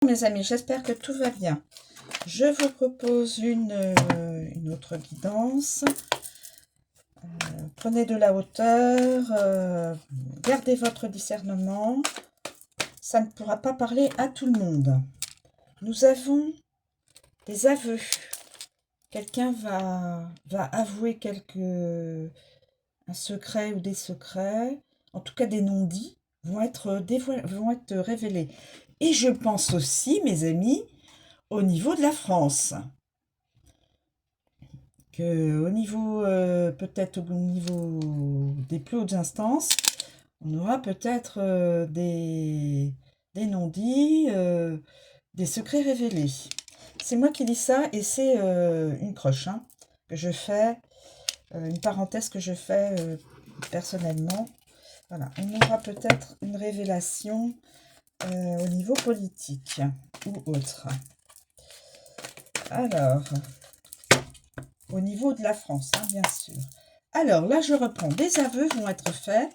Mes amis, j'espère que tout va bien. Je vous propose une autre guidance. Prenez de la hauteur, gardez votre discernement. Ça ne pourra pas parler à tout le monde. Nous avons des aveux. Quelqu'un va avouer un secret ou des secrets, en tout cas des non-dits, vont être révélés. Et je pense aussi, mes amis, au niveau de la France, que au niveau, peut-être au niveau des plus hautes instances, on aura peut-être des non-dits, des secrets révélés. C'est moi qui dis ça et c'est une croche que je fais, une parenthèse que je fais personnellement. Voilà, on aura peut-être une révélation au niveau politique ou autre. Alors, au niveau de la France, bien sûr. Alors, là, je reprends. Des aveux vont être faits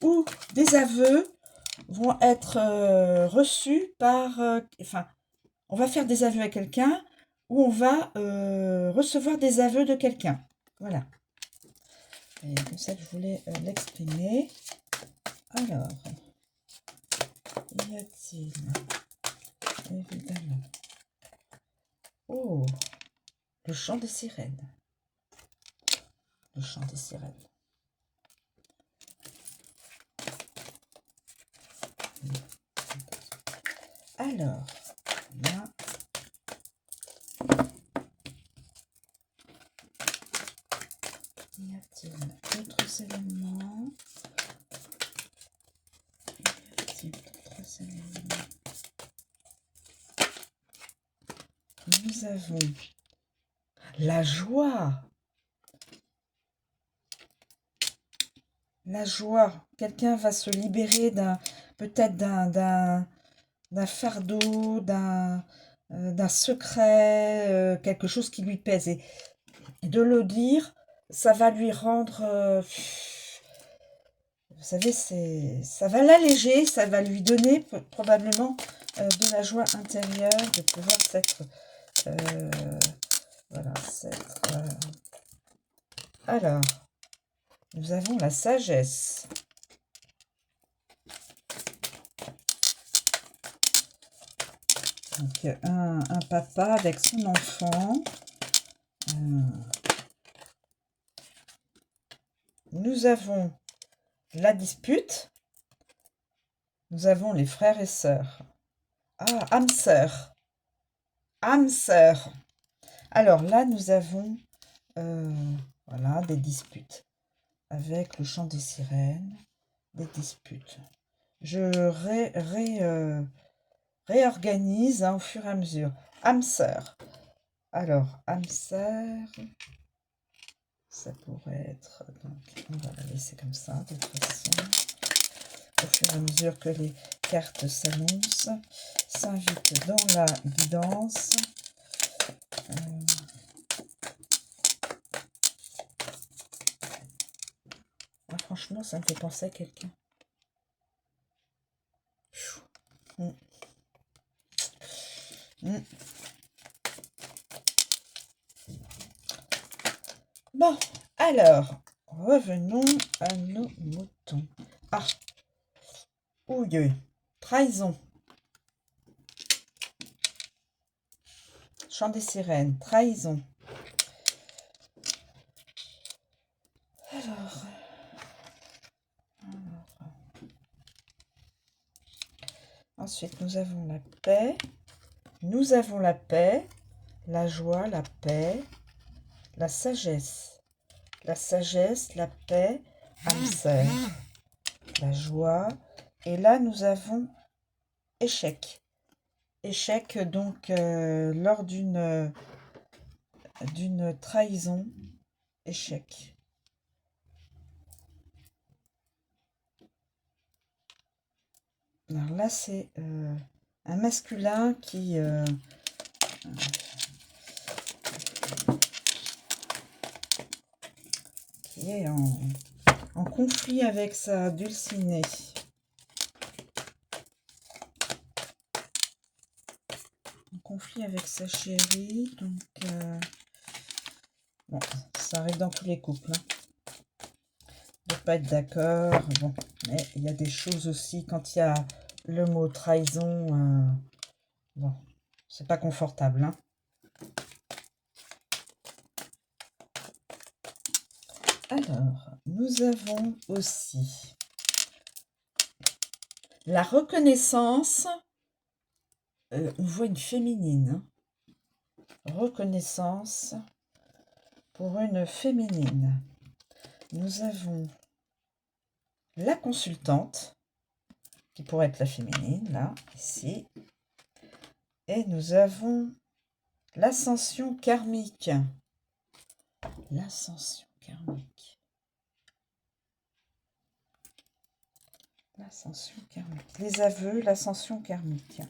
ou des aveux vont être reçus par... enfin, on va faire des aveux à quelqu'un ou on va recevoir des aveux de quelqu'un. Voilà. Et comme ça, je voulais l'exprimer. Alors, y a-t-il évidemment... Oh, le chant des sirènes. Le chant des sirènes. Alors, là, y a-t-il d'autres éléments? Y a-t-il d'autres éléments? Nous avons la joie. La joie. Quelqu'un va se libérer peut-être d'un fardeau, d'un secret, quelque chose qui lui pèse. Et de le dire, ça va lui rendre... vous savez, ça va l'alléger, ça va lui donner probablement de la joie intérieure de pouvoir s'être... voilà, s'être... Alors, nous avons la sagesse. Donc, un papa avec son enfant. Nous avons la dispute. Nous avons les frères et sœurs. Ah, âme sœur. Âme sœur. Alors là, nous avons voilà, des disputes. Avec le chant des sirènes, des disputes. Je réorganise au fur et à mesure. Âme sœur. Alors, âme sœur, ça pourrait être... Donc, on va la laisser comme ça, de toute façon. Au fur et à mesure que les cartes s'annoncent, s'invitent dans la guidance. Ah, franchement, ça me fait penser à quelqu'un. Bon, alors, revenons à nos moutons. Ah, ouille, trahison. Chant des sirènes, trahison. Alors, ensuite, nous avons la paix. Nous avons la paix, la joie, la paix, la sagesse. La sagesse, la paix, âme sœur, la joie. Et là, nous avons échec. Échec, donc, lors d'une trahison. Échec. Alors là, c'est un masculin qui est en conflit avec sa dulcinée. en conflit avec sa chérie. Donc, bon, ça arrive dans tous les couples. Hein. De pas être d'accord. Bon, mais il y a des choses aussi, quand il y a le mot trahison, bon, c'est pas confortable. Hein. Alors, nous avons aussi la reconnaissance. On voit une féminine. Hein. Reconnaissance pour une féminine. Nous avons la consultante, qui pourrait être la féminine, là, ici. Et nous avons l'ascension karmique. L'ascension karmique. L'ascension karmique. Les aveux, l'ascension karmique.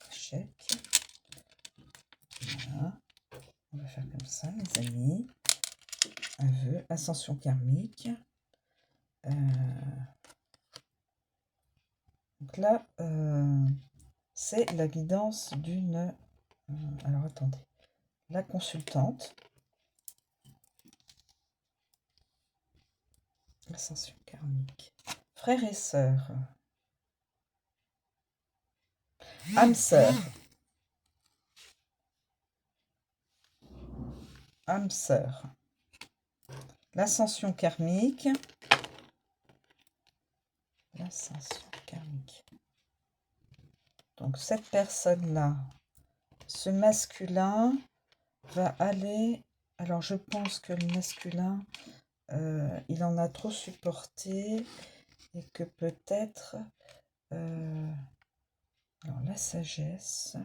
Chèque. Voilà. On va faire comme ça, mes amis. Aveux, ascension karmique. Donc là, c'est la guidance d'une... alors, attendez. La consultante. L'ascension karmique. Frères et sœurs. Âme sœur. Âme sœur. L'ascension karmique. L'ascension karmique. Donc cette personne-là, ce masculin va aller... Alors je pense que le masculin, il en a trop supporté et que peut-être... alors la sagesse,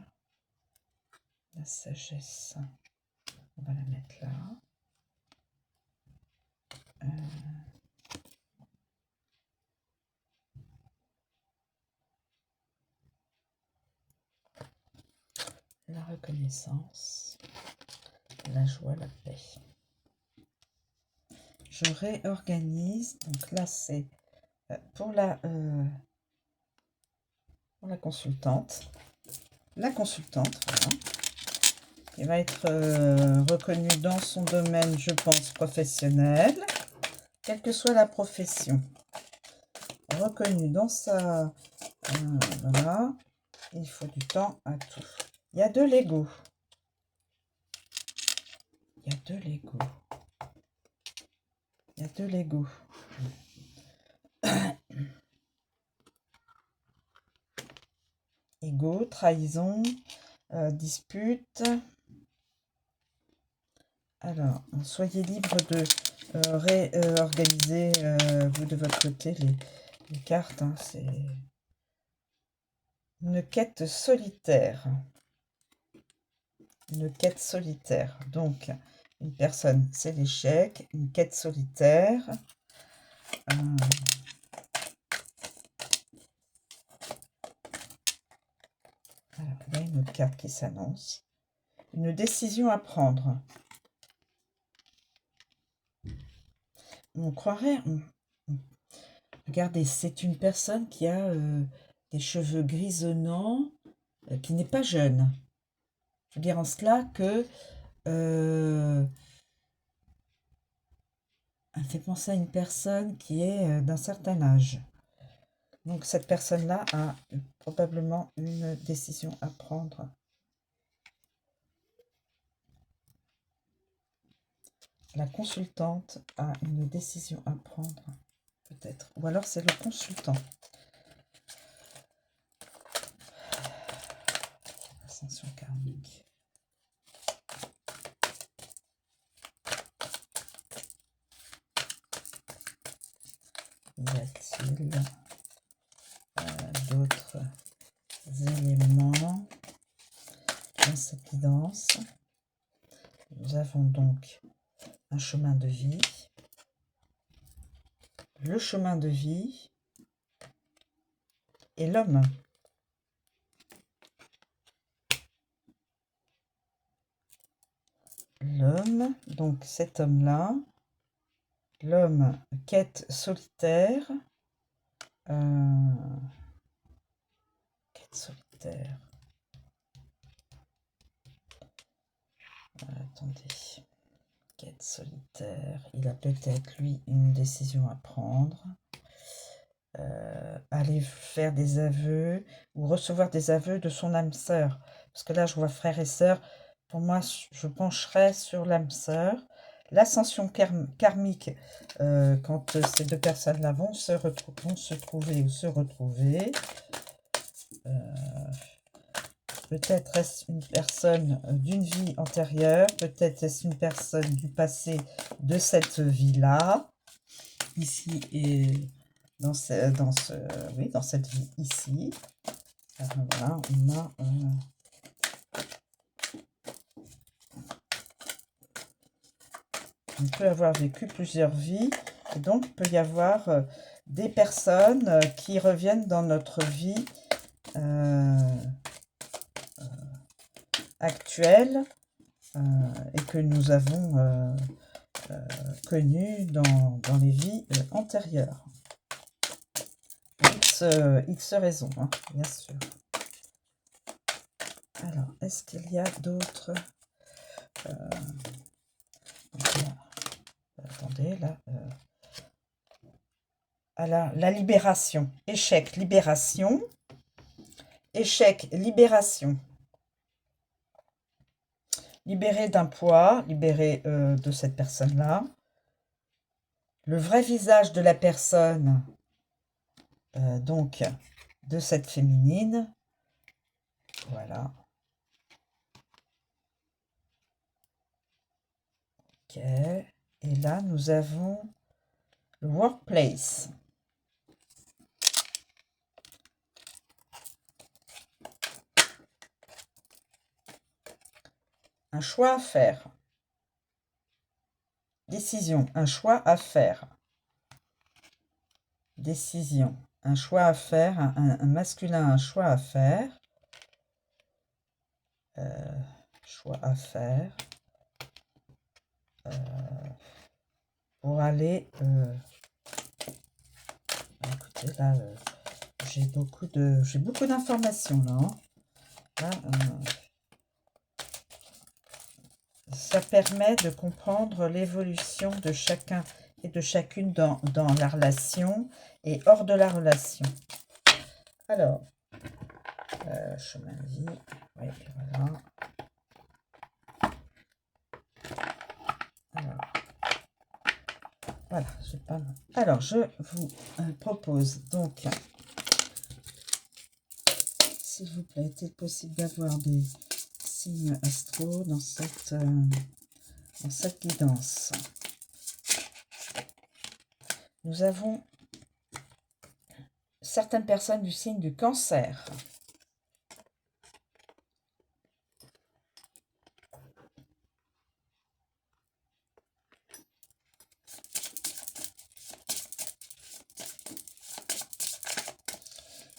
on va la mettre là. La reconnaissance, la joie, la paix. Je réorganise. Donc là, c'est pour la consultante. La consultante, voilà. Qui va être reconnue dans son domaine, je pense, professionnel. Quelle que soit la profession. Reconnue dans sa... voilà. Il faut du temps à tout. Il y a de l'ego. Il y a de l'ego. Il y a de l'ego. Ego, trahison, dispute. Alors, soyez libre de réorganiser, vous de votre côté, les cartes. Hein, c'est une quête solitaire. Une quête solitaire. Donc, une personne, c'est l'échec. Une quête solitaire. Alors, il y a une autre carte qui s'annonce. Une décision à prendre. On croirait... Regardez, c'est une personne qui a des cheveux grisonnants, qui n'est pas jeune. Je veux dire en cela que... elle fait penser à une personne qui est d'un certain âge. Donc cette personne-là a probablement une décision à prendre. La consultante a une décision à prendre, peut-être. Ou alors c'est le consultant. Ascension karmique. Y a-t-il d'autres éléments dans cette guidance? Nous avons donc un chemin de vie, le chemin de vie et l'homme. L'homme, donc cet homme-là, l'homme quête solitaire, Quête solitaire. Attendez. Quête solitaire. Il a peut-être, lui, une décision à prendre. Aller faire des aveux ou recevoir des aveux de son âme sœur. Parce que là, je vois frère et sœur. Pour moi, je pencherais sur l'âme sœur. L'ascension karmique, quand ces deux personnes-là vont se trouver ou se retrouver. Peut-être est-ce une personne d'une vie antérieure, peut-être est-ce une personne du passé de cette vie-là, ici et dans cette vie ici. Alors, voilà, on peut avoir vécu plusieurs vies, et donc il peut y avoir des personnes qui reviennent dans notre vie actuelle et que nous avons connues dans les vies antérieures. X raisons, hein, bien sûr. Alors, est-ce qu'il y a d'autres... attendez, là... Alors, la libération. Échec, libération. Échec, libération. Libéré d'un poids, libéré de cette personne-là. Le vrai visage de la personne, donc, de cette féminine. Voilà. Ok. Et là, nous avons le workplace. Un choix à faire. Décision, un choix à faire. Décision, un choix à faire, un masculin, un choix à faire. Choix à faire. Pour aller... écoutez, là, j'ai beaucoup d'informations, là. Hein. Là, ça permet de comprendre l'évolution de chacun et de chacune dans la relation et hors de la relation. Alors, chemin de vie, oui, voilà. Alors, voilà, j'ai pas mal. Alors, je vous propose donc, s'il vous plaît, est-il possible d'avoir des signes astro dans cette guidance? Nous avons certaines personnes du signe du Cancer.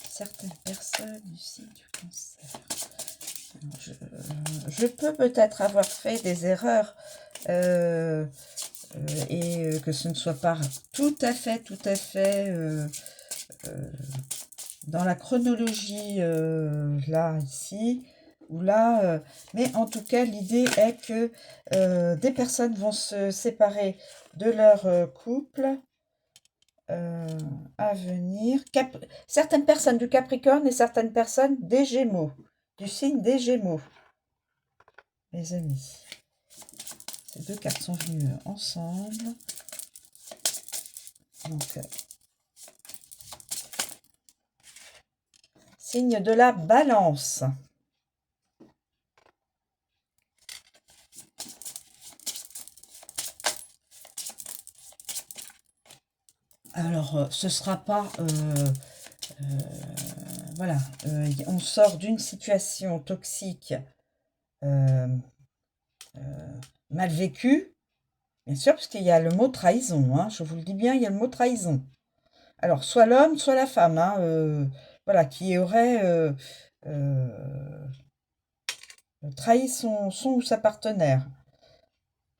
Certaines personnes du signe du Cancer. Alors, je peux peut-être avoir fait des erreurs et que ce ne soit pas tout à fait dans la chronologie là, ici, ou là, mais en tout cas, l'idée est que des personnes vont se séparer de leur couple à venir. Certaines personnes du Capricorne et certaines personnes des Gémeaux, du signe des Gémeaux. Les amis, ces deux cartes sont venues ensemble. Donc, signe de la Balance. Alors, ce sera pas... voilà, on sort d'une situation toxique mal vécue, bien sûr, parce qu'il y a le mot trahison, hein, je vous le dis bien, il y a le mot trahison. Alors, soit l'homme, soit la femme, hein, voilà, qui aurait trahi son ou sa partenaire.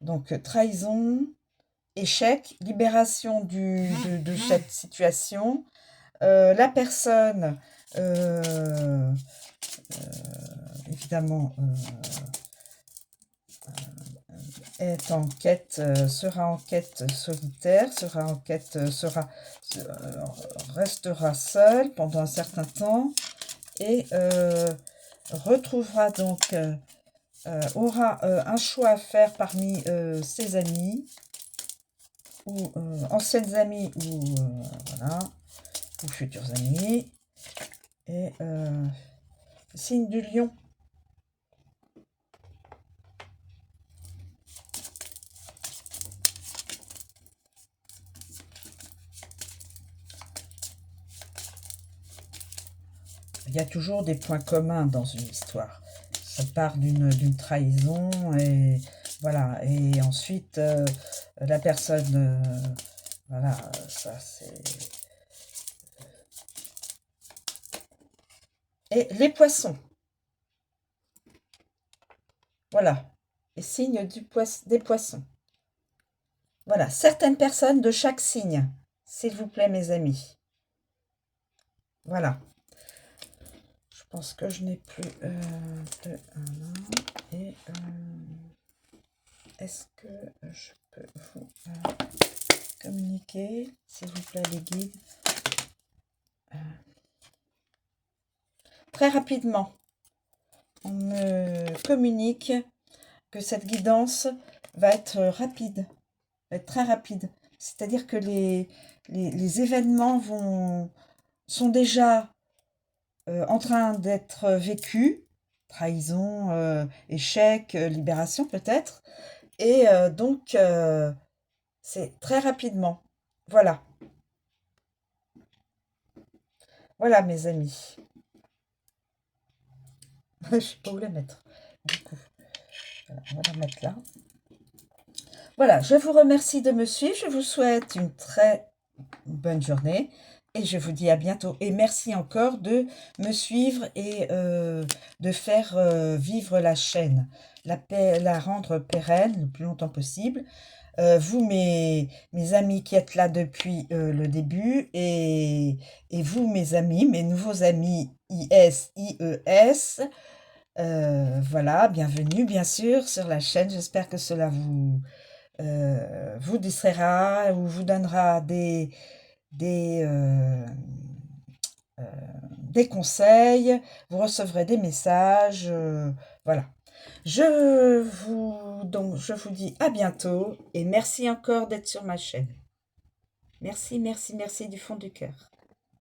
Donc, trahison, échec, libération de cette situation, La personne, euh, évidemment, est en quête, sera en quête solitaire, sera en quête, restera seule pendant un certain temps et retrouvera donc, aura un choix à faire parmi ses amis ou anciennes amies ou voilà, ou futurs amis. Et signe du lion. Il y a toujours des points communs dans une histoire. Ça part d'une trahison et voilà. Et ensuite, la personne, voilà, ça c'est... Et les poissons, voilà. Les signes des poissons. Voilà, certaines personnes de chaque signe, s'il vous plaît, mes amis. Voilà. Je pense que je n'ai plus de... Et est-ce que je peux vous communiquer, s'il vous plaît, les guides très rapidement, on me communique que cette guidance va être rapide, va être très rapide. C'est-à-dire que les événements sont déjà en train d'être vécus, trahison, échec, libération peut-être, et donc c'est très rapidement. Voilà, voilà mes amis. Je ne sais pas où la mettre, du coup. Voilà, on va la mettre là. Voilà, je vous remercie de me suivre. Je vous souhaite une très bonne journée et je vous dis à bientôt. Et merci encore de me suivre et de faire vivre la chaîne, la rendre pérenne le plus longtemps possible. Vous, mes amis qui êtes là depuis le début, et vous, mes amis, mes nouveaux amis IS, voilà, bienvenue bien sûr sur la chaîne. J'espère que cela vous distraira ou vous donnera des, euh, des conseils, vous recevrez des messages, voilà. Je vous dis à bientôt et merci encore d'être sur ma chaîne. Merci, merci, merci du fond du cœur.